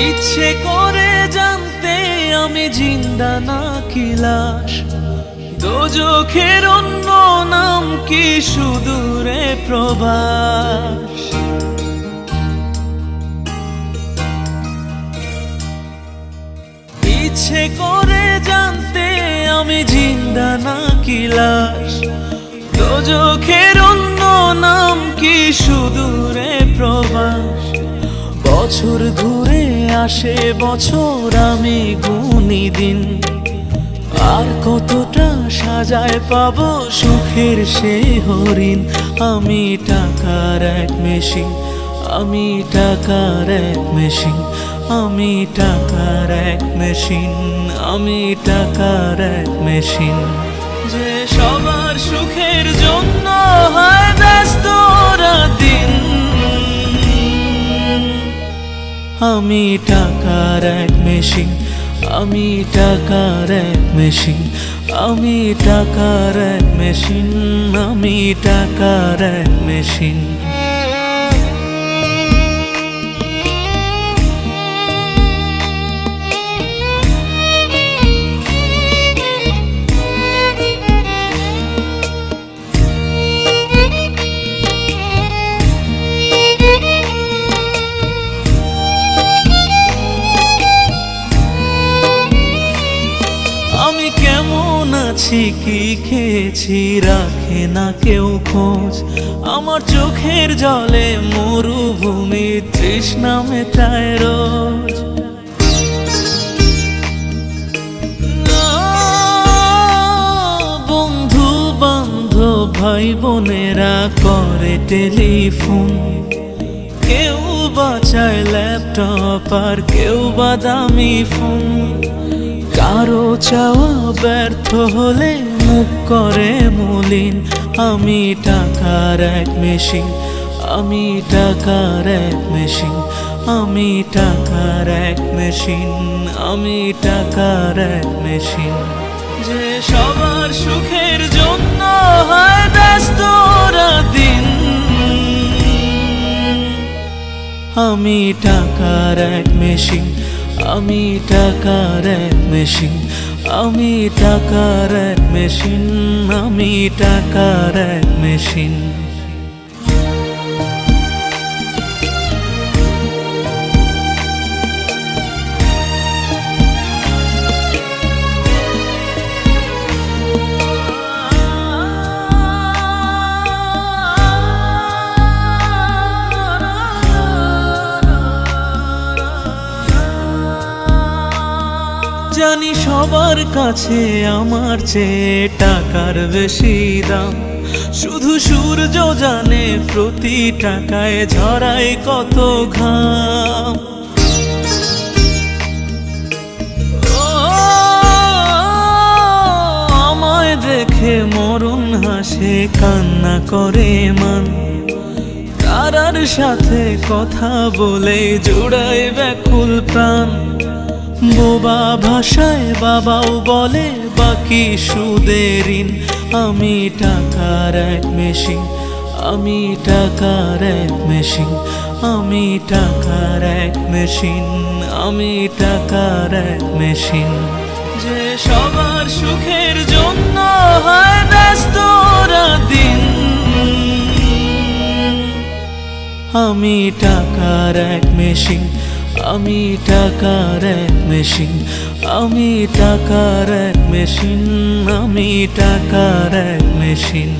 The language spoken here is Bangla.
ইচ্ছে করে জানতে আমি জিন্দা নাকি লাশ, দোজখের অন্য নাম কি সুদূরে প্রবাস। ইচ্ছে করে জানতে আমি জিন্দা নাকি লাশ, দোজখের অন্য নাম কি সুদূরে প্রবাস। বছর ঘুরে আসে বছর, আমি গুনি দিন, আর কতটা সাজায় পাবো সুখের সে হরিণ। আমি টাকার এক মেশিন, আমি টাকার এক মেশিন, আমি টাকার এক মেশিন, আমি টাকার এক মেশিন। যে সবার সুখের জন্য হয় ব্যস্ত দিন, আমি টাকার এক মেশিন, আমি টাকার এক মেশিন, আমি টাকার এক মেশিন, আমি টাকার এক মেশিন। আমি কেমন আছি কি খেয়েছি রাখে না কেউ খোঁজ, আমার চোখের জলে মরুভূমি তৃষ্ণা মেটায় রোজ। বন্ধু বান্ধব ভাই বোনেরা করে টেলিফোন, কেউ বাঁচায় ল্যাপটপ আর কেউ বা দামি ফোন। কারো চাওয়া ব্যর্থ হলে মুখ করে মলিন, আমি টাকার এক মেশিন, আমি টাকার এক মেশিন, আমি টাকার এক মেশিন, আমি টাকার এক মেশিন। যে সবার সুখের জন্য হয় ব্যস্ত দিন, আমি টাকার এক মেশিন, আমি টাকার এক মেশিন, আমি টাকার এক মেশিন, আমি টাকার এক মেশিন। জানি সবার কাছে আমার চেয়ে টাকার বেশি দাম, শুধু সূর্য জানে প্রতি টাকায় ঝরায় কত ঘাম। আমায় দেখে মরণ হাসে কান্না করে মান, তারার সাথে কথা বলে জোড়ায় ব্যাকুল প্রাণ। বোবা ভাষায় বাবাও বলে বাকি সুদের ঋণ, আমি টাকার এক মেশিন, আমি টাকার এক মেশিন, আমি টাকার এক মেশিন, আমি টাকার এক মেশিন। যে সবার সুখের জন্য হয় ব্যস্ত দিন, আমি টাকার এক মেশিন, আমি টাকার এক মেশিন, আমি টাকার এক মেশিন, আমি টাকার এক মেশিন।